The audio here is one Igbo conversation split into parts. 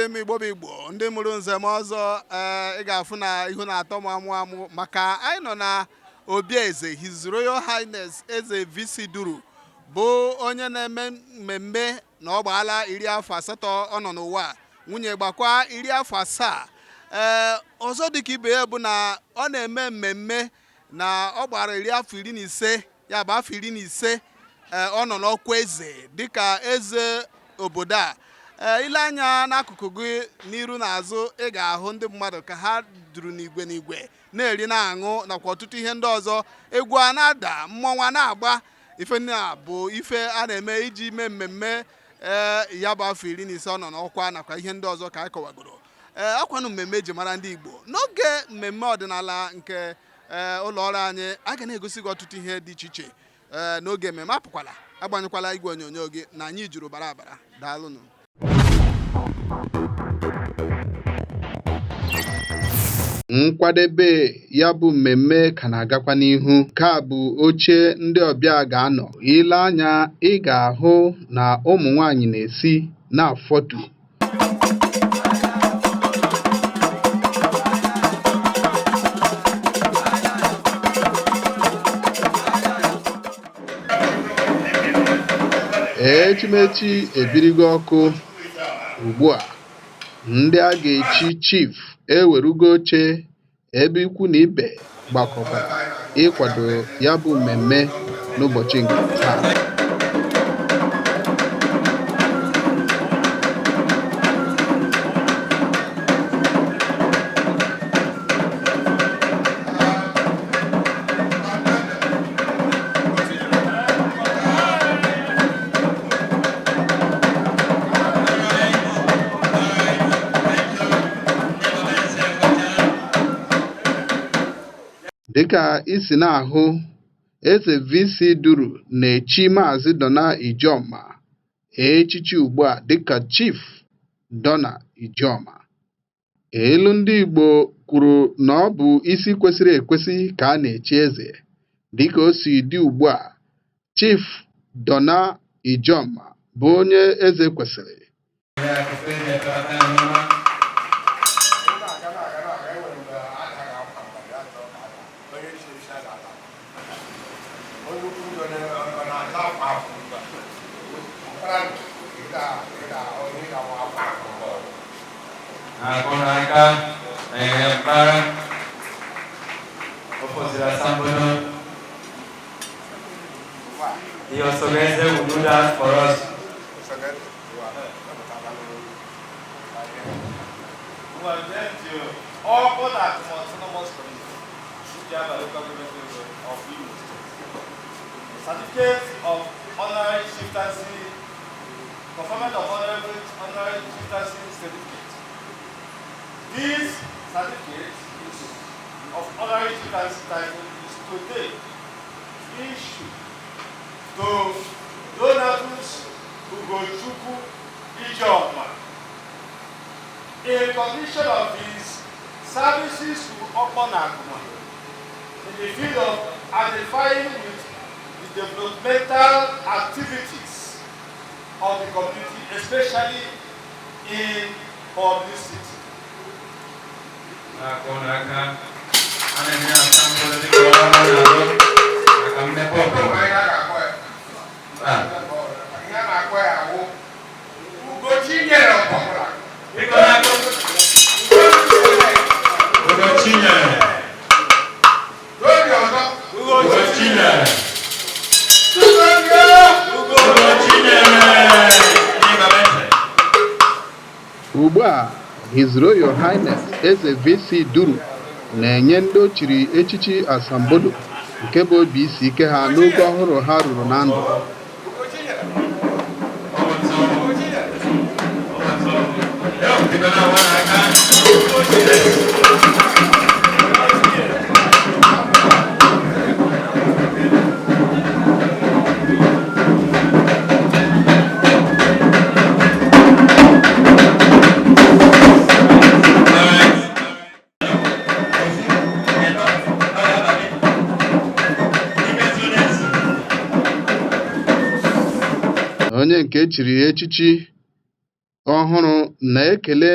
ndị Igbo ndị mụrụ nze m ọzọ ị ga-afụ na ihu na-atọ m amụ maka anyị nọ na obi eze His Royal Highness Eze VC Duru bụ onye na-eme mmemme na ọ gbaala 18 ọ nọ n'ụwa nwunye gbakwa 17 ọzọ dịka ibe ya bụ na ọ na-eme mmemme na ọ gbara 15 ya bụ afọ 15 ọ nọ n'ọkwa eze dịka eze obodo a. Ile anya n'akụkụ gị n'iru na azụ ị ga-ahụ ndị mmadụ ka ha duru n'igwe na-eri na-aṅụ nakwa ọtụtụ ihe ndị ọzọ, egwu a na-ada, mmọnwụ a na-agba. Ife ndị a bụ ife a na-eme iji mee mmemme ya bụ afọ 15 ọ nọ n'ọkwa nakwa ihe ndị ọzọ ka anyị kọwagoro. Ọkwanụ mmemme eji mara ndị Igbo. N'oge mmemme ọdịnala nke ụlọ ọrụ anyị a ga na-egosi gị ọtụtụ ihe dị iche iche n'oge mmemme. Apụkwala agbanyekwala igwe onyonyo gị na anyị juru bara bara. Daalụnụ. Nkwadebe ya bụ mmemme ka na-agakwa n'ihu. Nke a bụ oche ndị ọbịa ga-anọ. Ile anya ị ga-ahụ na ụmụ nwanyị na-esi na-afọtu. Echimechi ebirigo ọkụ. Ugbu a ndị a ga-echi chief ewerugo oche ebe ikwu na ibe gbakọtara ịkwado ya bụ mmemme n'ụbọchị nke taa. Dịka isi na-ahụ, Eze VC Duru na-echi Maazị Dona Ijeoma echichi ugbu a dịka Chief Dona Ijeoma. Elu ndị Igbo kwuru na ọ bụ isi kwesịrị ekwesị ka a na-echi eze. Dịka o si dị ugbu a, Chief Dona Ijeoma bụ onye eze kwesịrị. He also will do that for us. Well, then to all that autonomous community, Njaba local government of Imo State. Certificate of honorary chieftaincy, conferment of honorary chieftaincy certificate. This certificate of honorary chieftaincy title is today issued to Donatus Ugochukwu Ijeoma in recognition of his services to Upon Akuma in the field of identifying with the developmental activities of the community, especially in publicity. Ugbu a His Royal Highness Eze VC Duru na-enye ndị ochiri echichi asambodo nke bụ obi isi ike ha n'oge ọhụrụ ha ruru na ndụ. Onye nke echiri echichi ọhụrụ na-ekele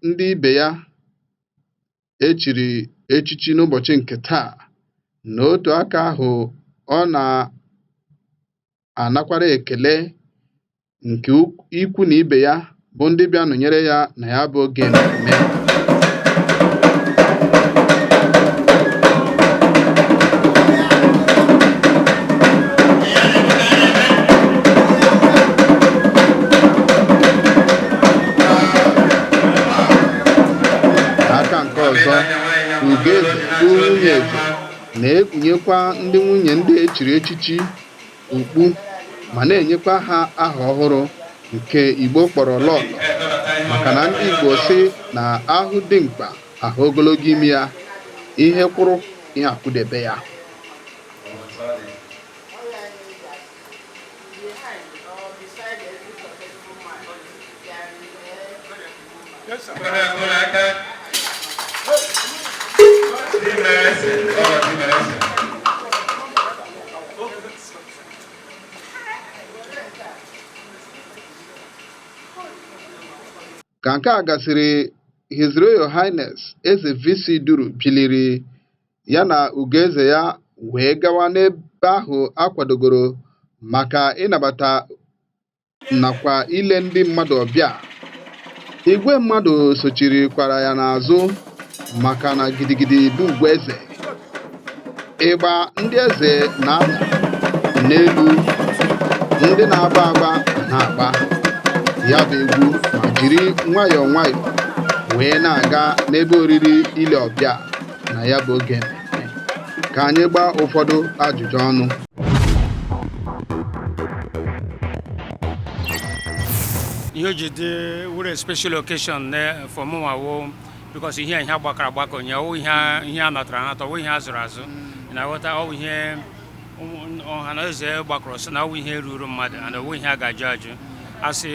ndị ibe ya echiri echichi n'ụbọchị nke taa. N'otu aka ahụ, ọ na-anakwara ekele nke ikwu na ibe ya bụ ndị bịa nọnyere ya na ya bụ oge mmemme. N'aka nke ọzọ, Ugeze bụ nwunye eze na-ekpunyekwa ndị nwunye ndị echiri echichi okpu ma na-enyekwa ha aha ọhụrụ nke Igbo kpọrọ lọlọ, maka na ndị Igbo sị na ahụ dị mkpa ahụ ogologo imi ya, ihe kwụrụ ihe akwụdebe ya. Ka nke a gasịrị, His Royal Highness Eze VC Duru biliri ya na Ugeze ya wee gawa n'ebe ahụ akwadogoro maka ịnabata nakwa ile ndị mmadụ ọbịa. Igwe mmadụ sochirikwara ya n'azụ maka na gidigidi bụ ugwu eze. Ịgba ndị eze na-ada n'elu, ndị na-agba agba na-agba ya bụ egwu ma jiri nwayọọ nwayọọ wee na-aga n'ebe oriri ile ọbịa na ya bụ oge mmemme. Ka anyị gbaa ụfọdụ ajụjụ ọnụ. Ihe o ji dị were special occasion for mụnwawo because ihe gbakọrọ agbakọ nyewo ihe a natara anata, ọwụ ihe a zụrụ azụ na ghọta, ọwụ ihe ọha na eze gbakọrọ sị na ọwụ ihe ruru mmadụ na ọwụ ihe a ga-ajụ ajụ. Asị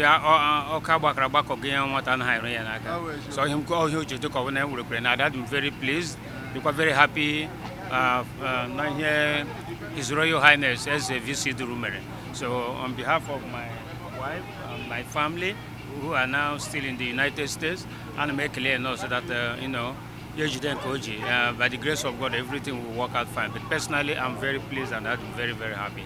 ọka gbakọrọ agbakọ gị nwata anaghị eru ya n'aka. So ihe o ji dị ka ọ bụ na ewerekwere na that I'm very pleased, dịkwa very happy na ihe His Royal Highness Eze VC Duru mere. So on behalf of my wife and my family who are now still in the United States, and I'm clear enough so that by the grace of God, everything will work out fine. But personally, I'm very pleased and I'm very, very happy.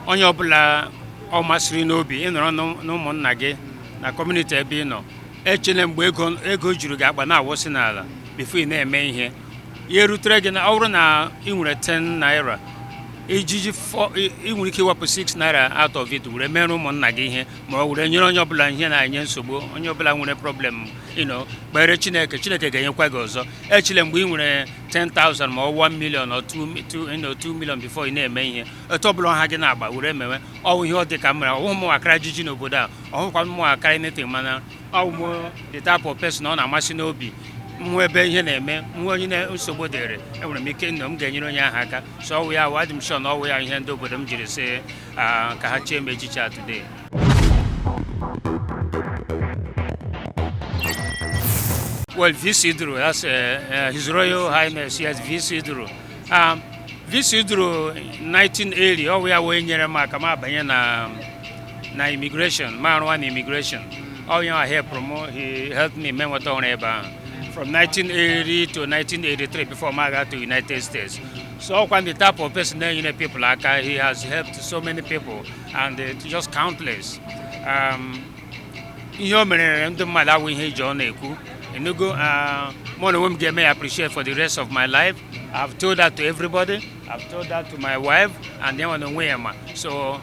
Onye ọbụla ọ masịrị n'obi ịnọrọ n'ụmụnna gị na kọmuniti ebe ị nọ, echele mgbe ego juru gị akpa na-awụsị n'ala before ị na-eme ihe. Ihe rutere gị na ọ bụrụ na ị nwere 10 naira, ị nwere ike iwepụ 6 naira out of it were mere ụmụnna gị ihe, ma ọ were nyere onye ọbụla ihe na-enye nsogbu, onye ọbụla nwere problem kpere Chineke ga-enyekwa gị ọzọ. Echile mgbe ị nwere 10,000 ma ọ 1 million or 2 million before ị na-eme ihe, etu ọbụla ọha gị na-agba were mewe. Ọwụ ihe ọ dị ka mere, ọwụ ụmụnwakara jiji n'obodo a, ọhụkwa ụmụnwakara netin, mana ọwụ the type of person ọ na-amasị n'obi nwa ebe ihe na-eme, nwa onye nsogbu dịrị, enwere m ike m ga-enyere onye ahụ aka. So ọwụ ya adị m sure na ọwụ ya ihe ndị obodo m jiri sị ka ha chee m echiche a today. Well, VC Duru, that's His Royal Highness, yes, VC Duru. VC Duru 1980, ọwụ ya wee nyere m aka m abanye na immigration, ma arụwa na immigration. Ọwụ ya help promote, he helped me mee nweta ọrụ ebe ahụ. From 1980 to 1983 before I got to the United States. So when the type of person that people like, he has helped so many people and just countless. Ihe mere ndị mmadụ awụ ihe iji ọ na-ekwu. Enugo, more than get me appreciate for the rest of my life. I've told that to everybody. I've told that to my wife and then on way ma. So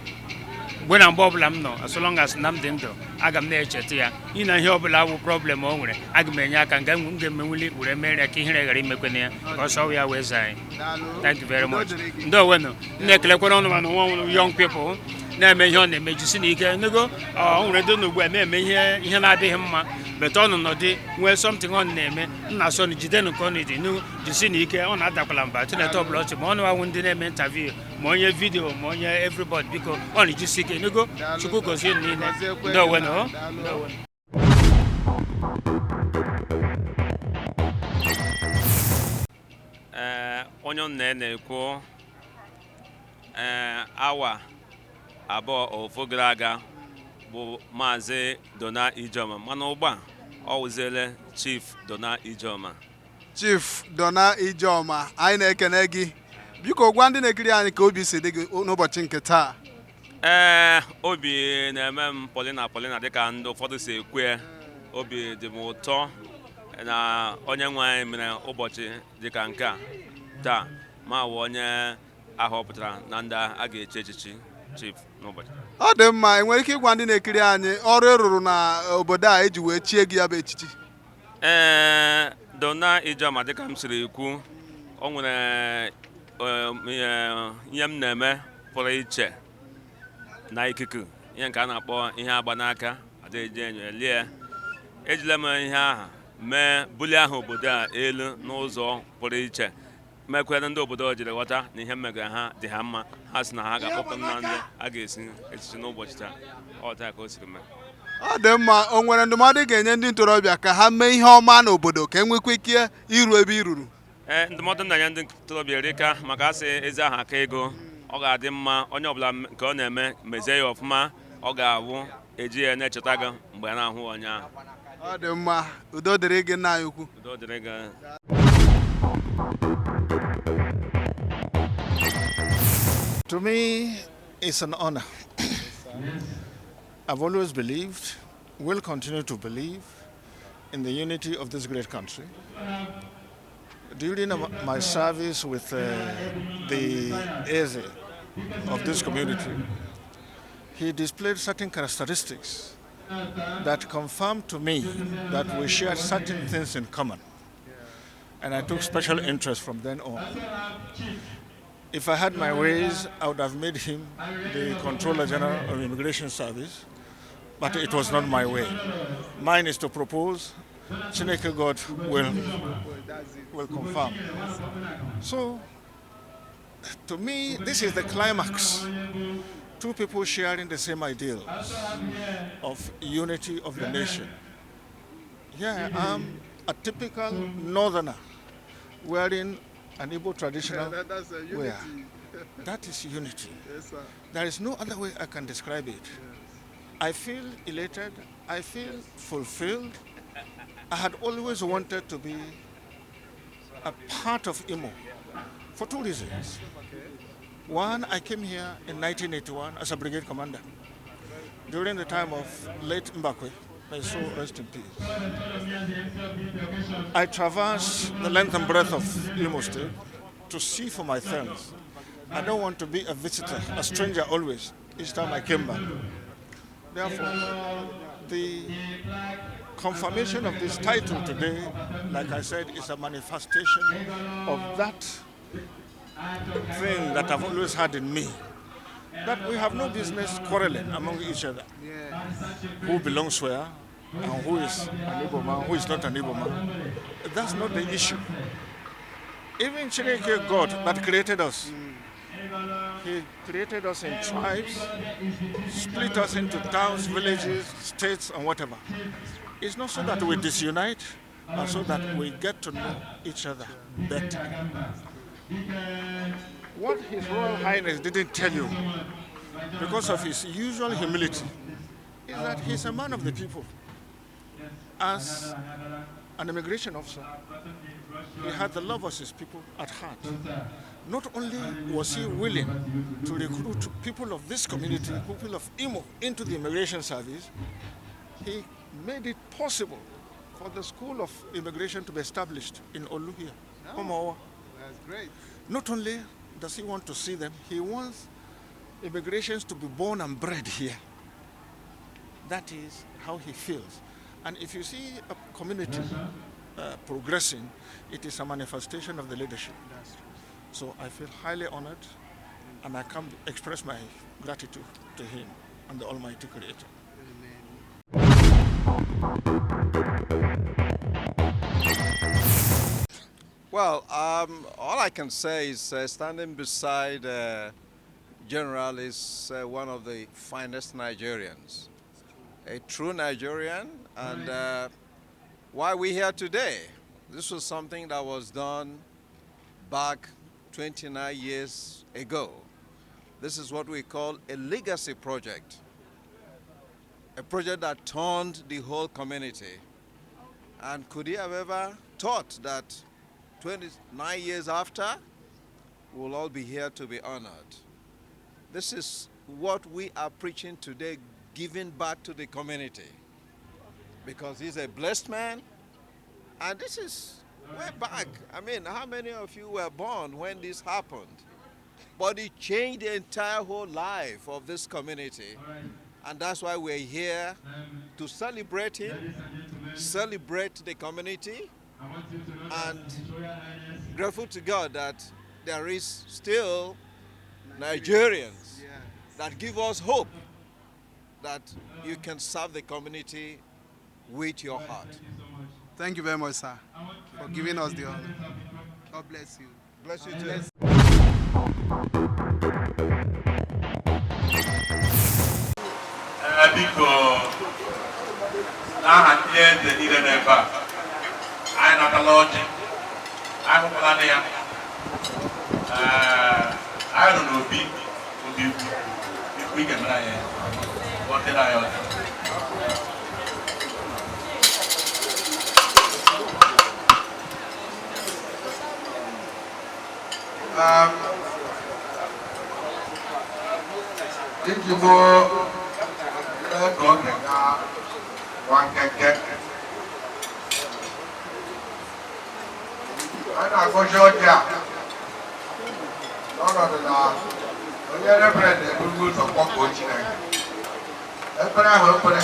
when I'm problem no, as long as I'm doing though, I can make it here. You know, here will problem over. I can make me will marry a king because how we are with Thank you very much. No one, one young people. Na me yon me jisini ke nego onre do no gwa me ihe na ade himma but on no dey when something on na-eme na so ni jide no ko ni dey no jisini ke on adakwala mba to na top lot mo on wa wundi na interview mo onye video mo onye everybody because on jisi ke nego chukwu ko si ni no we no onye na-ekwu awa abụọ ofu gara aga bụ Maazị Dona Ijoma, mana ugbu a ọ wụziele Chief Dona Ijoma. Chief Dona Ijoma, anyị na-ekene gị. Biko gwa ndị na-ekiri anyị ka obi si dị gị n'ụbọchị nke taa. Obi na-eme m polina dịka ndị ụfọdụ si ekwe. Obi dị m ụtọ na onye nwe anyị mere ụbọchị dịka nke a taa, ma wụ onye ahọpụtara na ndị a ga-echi echichi chief n'ụbọchị. Ọ dị mma, enwere ike ịgwa ndị na-ekiri anyị ọrụ ịrụrụ na obodo a eji wee chie gị ya bụ echichi? Dona Ijoma dịka m siri ekwu, o nwere ihe m na-eme pụrụ iche na ikuku, ihe nke a na-akpọ ihe agba n'aka adịghị enyo elie. Ejila m ihe ahụ mee bulie aha obodo a elu n'ụzọ pụrụ iche, mekwere ndị obodo jiri ghọta na ihe mmega ha dị ha mma. Ha sị na ha ga-akpọpụ na ndị a ga-esi echichi n'ụbọchị taa. Ọ taa ka o siri mee. Ọ dị mma, o nwere ndụmọdụ ga-enye ndị ntorobịa ka ha mee ihe ọma n'obodo ka enwekwa ike iru ebe i ruru? Ndụmọdụ na-enye ndị ntorobịa erika, maka asị ezi aha aka ego. Ọ ga-adị mma onye ọbụla nke ọ na-eme mezie ya ọfụma. Ọ ga-abụ eji ya na-echeta gị mgbe a na-ahụ onye ahụ. Ọ dị mma, udo dịrị gị nna anyị ukwu. Udo dịrị gị. To me, it's an honor. I've always believed, will continue to believe, in the unity of this great country. During my service with the Eze of this community, he displayed certain characteristics that confirmed to me that we shared certain things in common. And I took special interest from then on. If I had my ways, I would have made him the Controller General of Immigration Service, but it was not my way. Mine is to propose, Chineke God will confirm. So, to me, this is the climax. Two people sharing the same ideals of unity of the nation. Here I am, a typical northerner, wearing an Igbo traditional wear. That is unity. Yes, sir. There is no other way I can describe it. Yes. I feel elated, I feel fulfilled. I had always wanted to be a part of Imo for two reasons. One, I came here in 1981 as a brigade commander during the time of late Mbakwe. May so rest in peace. I traversed the length and breadth of Imo State to see for my friends. I don't want to be a visitor, a stranger always, each time I came back. Therefore, the confirmation of this title today, like I said, is a manifestation of that thing that I've always had in me, that we have no business quarreling among each other. Yeah. Who belongs where, and who is an Igbo man, who is not an Igbo man. That's not the issue. Even Chineke God that created us, He created us in tribes, split us into towns, villages, states, and whatever. It's not so that we disunite, but so that we get to know each other better. What His Royal Highness didn't tell you, because of his usual humility, is that he's a man of the people. As an immigration officer, he had the love of his people at heart. Not only was he willing to recruit people of this community, people of Imo, into the immigration service, he made it possible for the School of Immigration to be established in Oluhia, Omawa. That's great. Not only does he want to see them, he wants immigrations to be born and bred here. That is how he feels. And if you see a community progressing, it is a manifestation of the leadership. So I feel highly honored, and I can express my gratitude to him and the Almighty Creator. Well, all I can say is standing beside General is one of the finest Nigerians, a true Nigerian. And why we're here today, this was something that was done back 29 years ago. This is what we call a legacy project, a project that turned the whole community. And could he have ever thought that 29 years after, we'll all be here to be honored? This is what we are preaching today, giving back to the community. Because he's a blessed man, and this is way back. I mean, how many of you were born when this happened? But it changed the entire whole life of this community. And that's why we're here to celebrate him, celebrate the community, and grateful to God that there is still Nigerians that give us hope that you can serve the community with your heart. Thank you very much, sir, for giving us the honor. God bless you. Bless you too. Biko n'aha ndị eze niile n'ebe a, anyị natala ọjị, anyị hụkwala na ya, anyị nọ n'obi ikwu ike mere anyị ọdịrị anyị ọjị. Iji bụ ego oge ga nwa nkeke, a na-agọzi ọjị a n'ọnọdụ na onye reverend eburu ụzọ kpọkuo Chineke. Ekpere ahụ ekpere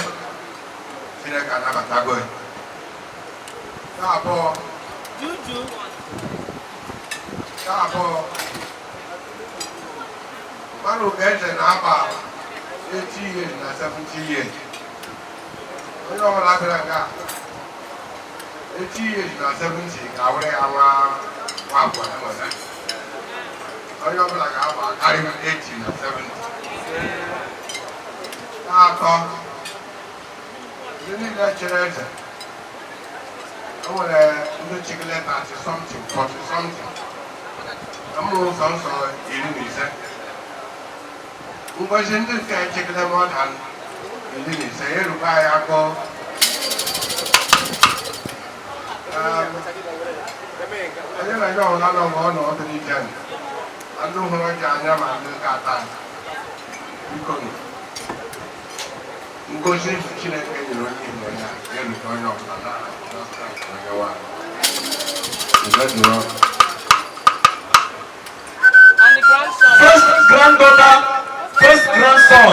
Chineke anabatago ya. Nke abụọ mmadụ ga-eche na-aba 80 years na 70 years. Onye ọbụla bịara nga 80 years na 70 ga-awere ya nwa afọ enwere. Onye ọbụla ga-aba karịa 80 na 70. Na-atọ ndị niile chere eze, o nwere ndị chikile 30 something 40 something. Amụrụ nsọ nsọ 15. Ụbọchị ndị nke chekere mọdan 15 eruba ya akọ onye na-enye ọhụla nọ mgbe ọ nọ ọdụ n'ike ndị hụrụ ji anya ma ndị ga-ata biko ngozi Chineke nyere onye Igbo ya ga-erute onye ọbụla na onye nwaanyị. First granddaughter, first grandson.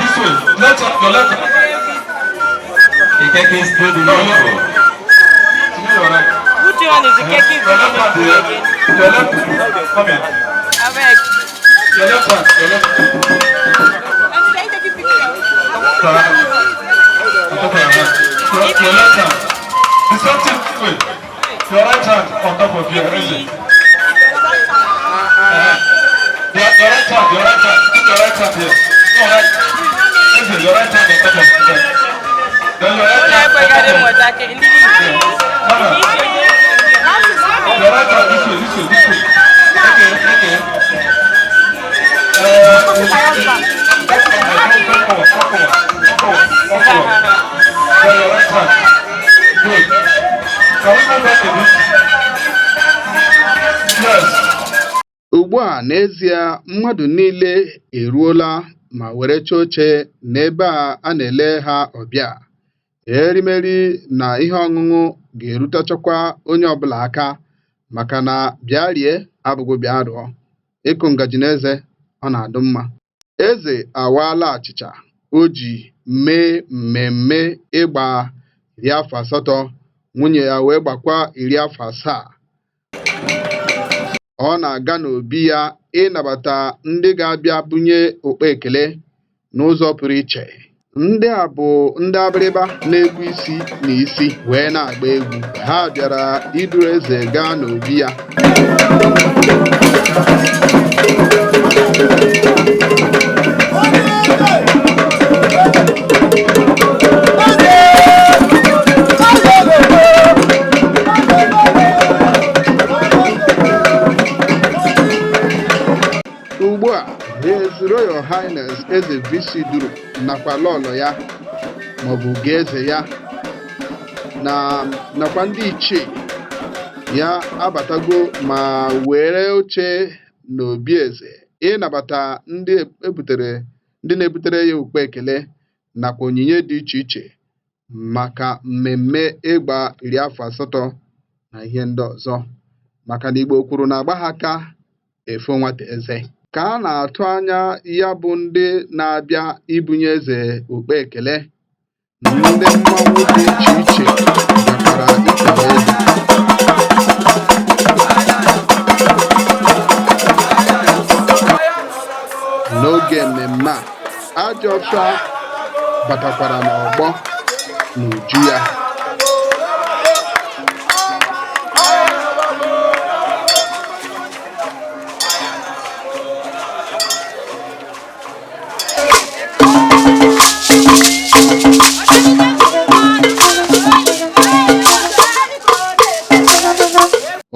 This way. Left hand, your left hand. The cake is good enough. You're right. Which one is the cake? Your left hand, your left hand. Come here. Your left hand, your left hand. Your left hand. The same thing. Wait. Your right hand on top of your wrist. Your right hand, your right hand. Put your right hand here. No, right. Listen, your right hand on top of your head. Then your right hand on top of your head. Your right hand this way, this way, this way. Okay, okay. Then your right hand. Good. Ugbu a n'ezie mmadụ niile eruola ma were chọọ oche n'ebe a na-ele ha ọbịa. Erimeri na ihe ọṅụṅụ ga-erutechakwa onye ọbụla aka maka na bịa rie abụghị bịa rụọ. Ịkụ ngaji n'eze ọ na-adụ mma. Eze awaala achịcha o ji mee mmemme ịgba 80. Nwunye ya wee gbakwa 70. Ọ na-aga n'obi ya ịnabata ndị ga-abịa bunye okpe ekele n'ụzọ pụrụ iche. Ndị a bụ ndị abịrịba na-egwu isi na isi wee na-agba egwu. Ha bịara iduru eze gaa n'obi ya. eze VC Duru nakwa lọlọ ya maọbụ eze ya nakwa ndị ichie ya abatago ma were oche n'obi eze ịnabata ndị na-ebutere ya ukpe ekele nakwa onyinye dị iche iche maka mmemme ịgba 80 na ihe ndị ọzọ maka na Igbo kwuru na agba ha aka efo nwata eze. Ka a na-atụ anya ya bụ ndị na-abịa ibunye eze ukpe ekele, ndị mmanwụ dị iche iche bịakwara ikele eze. N'oge mmemme a, ajọ ọfịa batakwara n'ọgbọ n'uju ya.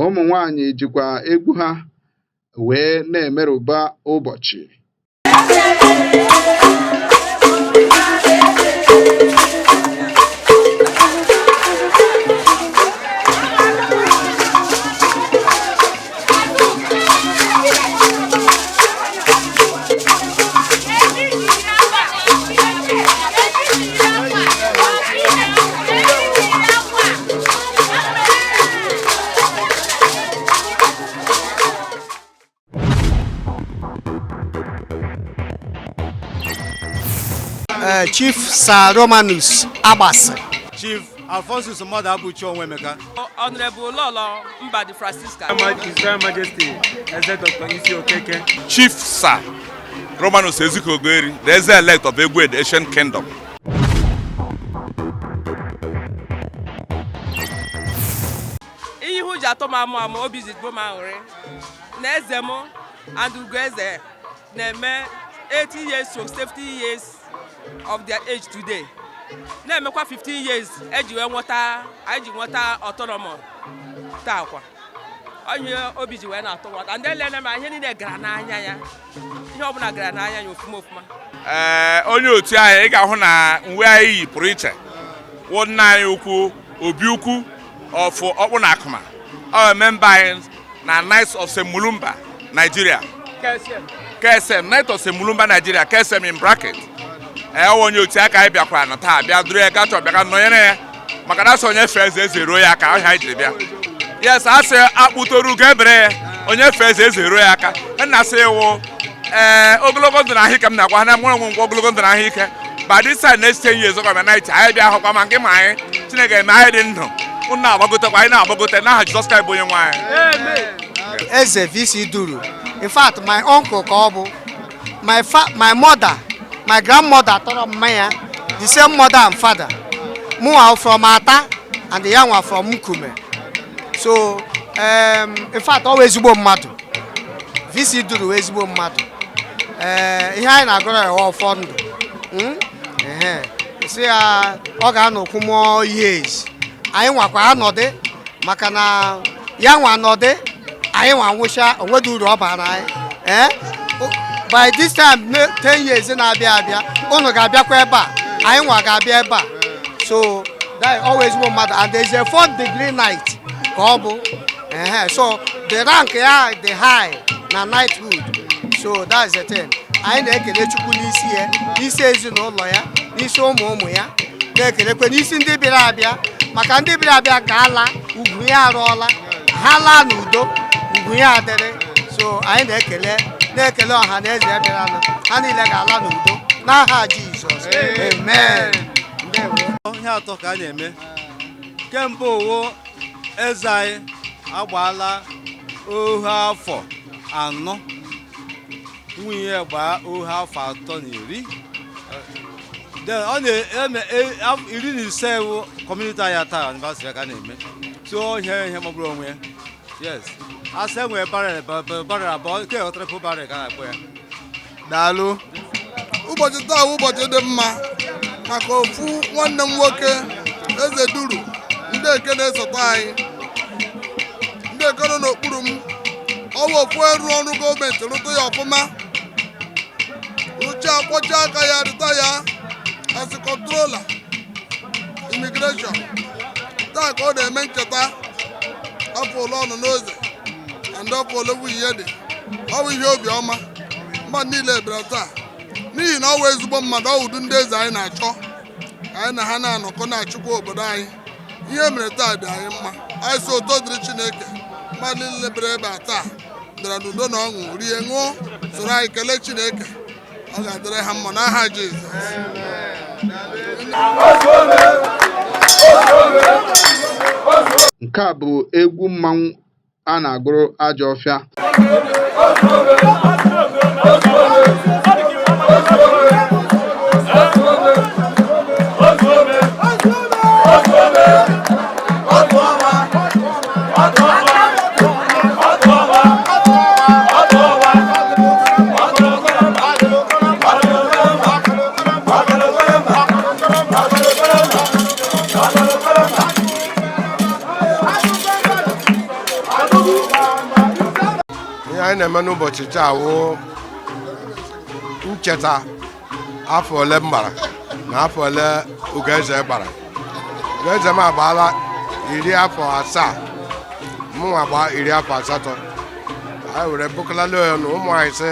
Ụmụ nwanyị jikwa egwu ha wee na-emerụba ụbọchị. Chief Sir Romanus Abbas. Chief Alphonsus Mother Abuchi Onwemeka. Honorable Lolo Mbadi Francisca. His Royal Majesty, Eze Dr. Isi Okeke. Chief Sir Romanus Ezekogeri, the Eze-elect of Egwe, the Ancient Kingdom. Iyi hu ji atọ m amụ obi ji gbo m aṅụrị na eze m and Ugo Eze na-eme 80 years to 70 years of their age today. Na-emekwa 15 years eji wee nweta autonomy taa kwa. Onye obi ji wee na-atọ nwata ndị ele na ihe niile gara n'anya ya. Ihe ọbụla gara n'anya ya ofuma. Onye otu anyị ị ga-ahụ na uwe anyị pụrụ iche. Nwanne anyị ukwu Obi ukwu of Okpu na Akuma. Our member na Knights of Semulumba, Nigeria. KSM, Knights of Semulumba, Nigeria. KSM in bracket. Onye otu aka anyị bịakwara na taa bịa duru ya gacha bịa nọnyere ya maka na onye feze ezero ya aka ọhịa ijiri bịa. Yes, asị akpụtoru gebere ya onye feze ezero ya aka. Nna sị iwu ogologo ndụ na ahụike m na-agwa ha na mụrụ ngwa ogologo ndụ na ahụike. By this time next 10 years ọgọ night anyị bịa ahụkwa ma nke ma anyị Chineke eme anyị dị ndụ. Unu na-agbagotekwa anyị na-agbagote n'aha Jizọs Kraịst bụ onye nwe anyị. Eze VC Duru. In fact, my uncle ka ọ bụ my mother, my grandmother tọrọ mma ya, the same mother and father. Mụ are from Ata and the young one from Nkume. So, in fact, always ezigbo mmadụ. VC Duru ezigbo mmadụ. Ihe anyị na-agụrụ ya ọfọ ndụ. Si ya ọ ga-anọkwu more years. Anyị nwakwa anọdụ maka na ya nwa anọdụ anyị nwa nwụcha onwedị uru ọ bara anyị. By this time 10 years na-abịa abịa unu ga-abịakwa ebe a anyị nwa ga-abịa ebe a. So that always one matter and there is a 4th degree night ka ọ bụ. So the rank ya the high na knighthood. So that is the thing. Anyị na-ekele Chukwu n'isi ya, n'isi ezinụlọ ya, n'isi ụmụ ya, na-ekelekwe n'isi ndị bịara abịa maka ndị bịara abịa ga-ala ugwu ya arụọla ha laa n'udo ugwu ya adịrị. So anyị na-ekele ọha na eze bịara ha niile ga-ala n'udo n'aha Jizọs. Amen. Ihe atọ ka a na-eme kemgbe owo eze anyị agbaala ohu afọ 4, nwunye gbaa ohu afọ 3 ọ na-eme 15 ewu kọmuniti anyị taa anniversary ka na-eme. So ihe magburu onwe ya. Yes. Asa enwere barrel abụọ nke triple barrel ka na-akpọ ya. Daalụ. Ụbọchị taa bụ ụbọchị dị mma maka ofu nwanne m nwoke Eze Duru ndị eke na-esote anyị ndị eke nọ n'okpuru m ọ bụ ofu eru ọrụ gọọmenti rụtụ ya ọfụma rụcha akwọcha aka ya rịta ya as a controller immigration taa ka ọ na-eme ncheta afọ ole ọnụ n'oze na ndị afọ ole bụ ihe dị ọ bụ ihe obiọma mmadụ niile bịara taa n'ihi na ọ wụ ezigbo mmadụ ọ wụdụ ndị eze anyị na-achọ anyị na ha na-anọkọ na-achịkwa obodo anyị ihe mere taa dị anyị mma anyị so ụtọ dịrị Chineke mmadụ niile bịara ebe a taa bịara n'udo na ọṅụ rie ṅụọ soro anyị kelee Chineke ọ ga-adịrị ha mma n'aha Jizọs. Nke a bụ egwu mmanwụ a na-agụrụ Ajọfịa. anyị na-eme n'ụbọchị taa wụ ncheta afọ ole m gbara na afọ ole Ugeze gbara. Ugeze m agbaala 17, mụnwa gbaa 18. anyị were bụkọlali ọnụ ụmụ anyị sị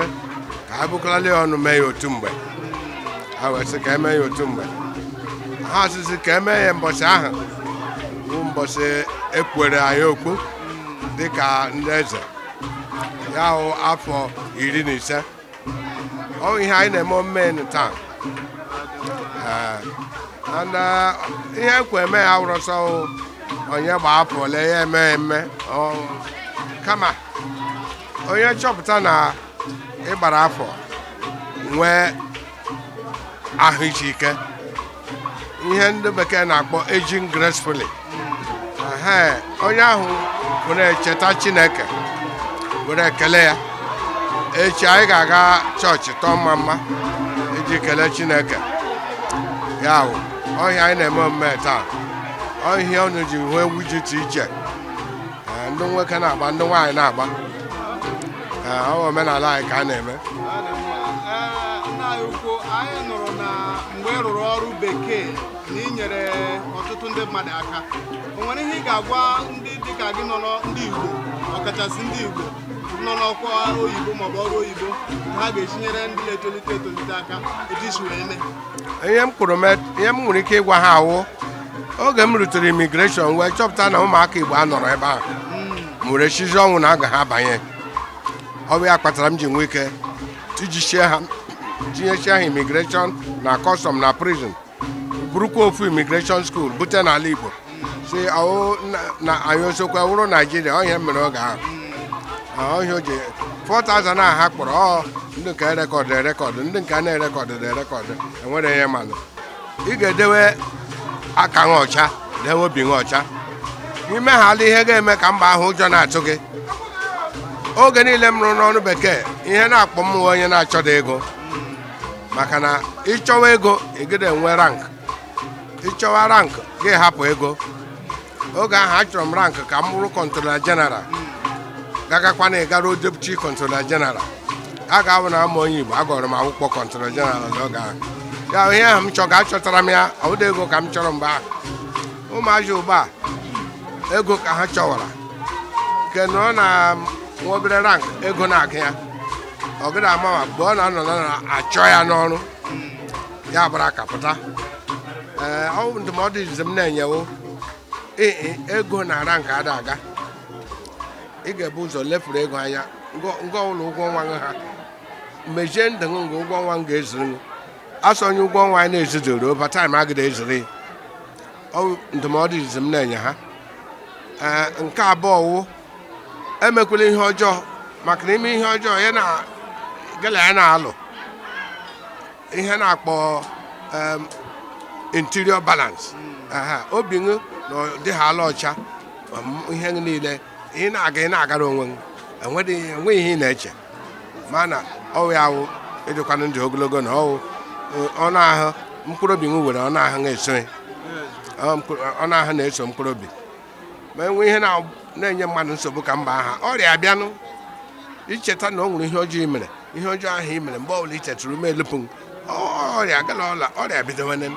ka anyị bụkọlali ọnụ mee ya otu mgbe, ha wee sị ka eme ya otu mgbe, ha sịsị ka eme ya mbọchị ahụ bụ mbọchị ekwere anyị okwu dịka ndị eze ya hụ afọ 15. ọ ihe anyị na-eme omen taa ihe ekwe eme ya wụrụ sọ onye gba afọ ole ya eme eme kama onye chọpụta na ịgbara afọ nwee ahụ isi ike, ihe ndị bekee na-akpọ aging gracefully, onye ahụ were cheta Chineke were ekele ya. Echi anyị ga-aga chọọchị tọọ mma iji kelee Chineke. ya bụ ọhịa anyị na-eme omume taa, ọhịa ọnụ ji hụ egwu ji iche iche, ndị nwoke na-agba ndị nwaanyị na-agba, ọ bụ omenala anyị ka a na-eme. Nna anyị ukwu, anyị nụrụ na mgbe ị rụrụ ọrụ bekee na ị nyere ọtụtụ ndị mmadụ aka, o nwere ihe ị ga-agwa ndị dịka gị nọ ndị Igbo, ọkachasị ndị Igbo nọ n'ọkwa oyibo maọbụ ọrụ oyibo, ka ha ga-etinyere ndị na-etolite aka etu isi wee mee? Ihe m nwere ike ịgwa ha awụ oge m rutere imigreshọn wee chọpụta na ụmụaka Igbo a nọrọ ebe ahụ nwere chizi ọnwụ na aga ha abanye. Ọ bụ ya kpatara m ji nwee ike tinyechie ha imigreshọn na kọstọm na prison, burukwa ofu imigreshọn skuul bute n'ala Igbo si na anyị osokwa wụrụ Naijiria. Onye mere oge ahụ ọhịa o ji 4,000 ahụ ha kpọrọ ndị nke rekọdụ ndị nke na-erekọdụ enwere ihe manụ. Ị ga-edewe aka ha ọcha, dewe obi ha ọcha, n'ime ha ala ihe ga-eme ka mba ahụ ụjọ na-atụ gị. Oge niile m rụrụ n'ọrụ bekee, ihe na-akpọ m onye na-achọda ego, maka na ịchọwa ego ị enwe rank, ịchọwa rank gị hapụ ego. Oge ahụ achọrọ m rank ka m bụrụ kọntrola jeneral, gagakwana ịgara deputi kọntrola jeneral. A ga-abụ na ama onye Igbo agọrọ m akwụkwọ kọntrola jeneral n'oge ahụ. Ya ihe ahụ m chọrọ achọtara m ya, ọ bụdị ego ka m chọrọ mgbe ahụ. Ụmụazị ugbu a ego ka ha chọwara, ke nọ na nwa obere rank ego na-agụ ya, ọ gịrị amawa mgbe ọ na-anọ na-achọ ya n'ọrụ ya bara kapụta. Ọ bụ ndụmọdụ izizi m na-enyewo ego na rank ada aga. Ị ga-ebu ụzọ lefuru ego anya ngwa ụlọ ụgwọ ọnwa ha, mejie ndụ nga ụgwọ ọnwa m ga-ezuru asọ onye ụgwọ ọnwa anyị na-ezudoro overtime agịda ezuru. Ọ bụ ndụmọdụ izizi m na-enye ha. Nke abụọ wụ emekwala ihe ọjọọ, maka na ime ihe ọjọọ ya na gala ya na-alụ ihe na-akpọ interior balance. Obi gị na dị ha ala ọcha, ihe niile ị na-agara onwe gị enweghị ihe ị na-eche, mana ọwụ ya wụ ịdịkwana ndụ ogologo na ọnụ ahụ mkpụrụ obi m were ọnụ ahụ na-eso mkpụrụ obi. Ma enwe ihe na-enye mmadụ nsogbu ka mba aha ọrịa abịanụ, icheta na ọ nwere ihe ọjọọ i mere, ihe ọjọọ ahụ i mere mgbe ọbụla i chetụrụ m elupụ ọrịa gala ọrịa bidowene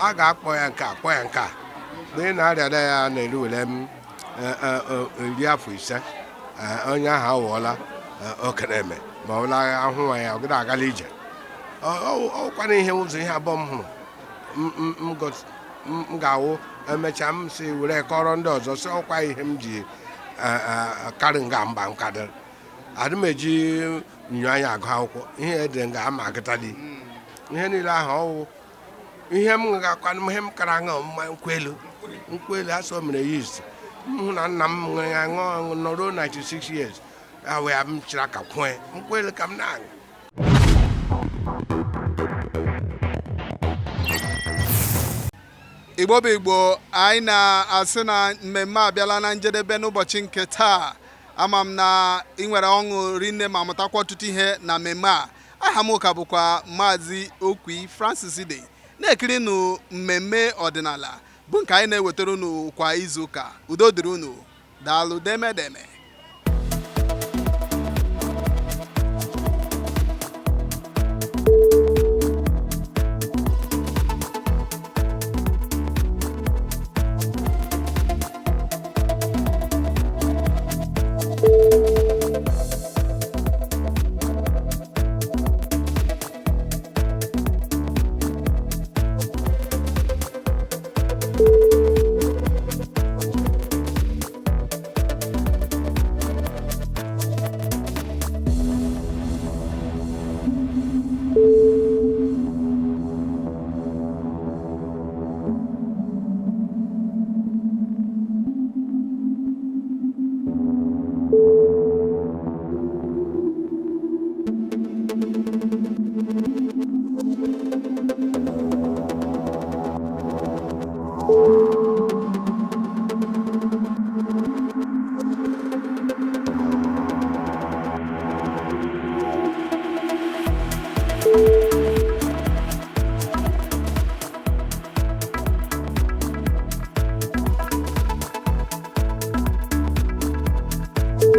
a ga-akpọ ya nke akpọ ya nke a mgbe ị na-arịada ya na-eruwere m 10 afọ 5 onye ahụ awụọla okeneme ma ọ bụla ahụ nwa ya ọ gịda agala ije ọkwana ihe ụzọ ihe abụọ m hụrụ m ga-awụ emechaa m si were kọrọ ndị ọzọ si ọkwa ihe m ji karị nga mba nkadịrị adị m eji nyo anya agụ akwụkwọ ihe edere nga ama agịtali ihe niile ahụ ọwụ ihe m ga-akwanụ ihe m kara aṅụ mma nkwelu asọ mere yist m hụ na nna m nwere aṅụ nọruo 96 years ahụ ya m chịrị aka kwue nkwelu ka m na-aṅụ. Igbo bụ Igbo, anyị na-asị na mmemme abịala na njedebe n'ụbọchị nke taa. Ama m na ị nwere ọṅụ rinne ma mụtakwa ọtụtụ ihe na mmemme a. Aha m ka bụkwa Maazị Okwi Francis Ide, na-ekiri nụ mmemme ọdịnala bụ nke anyị na-ewetara unu kwa izu ụka. Udo dịrị unu, daalụ demedeme.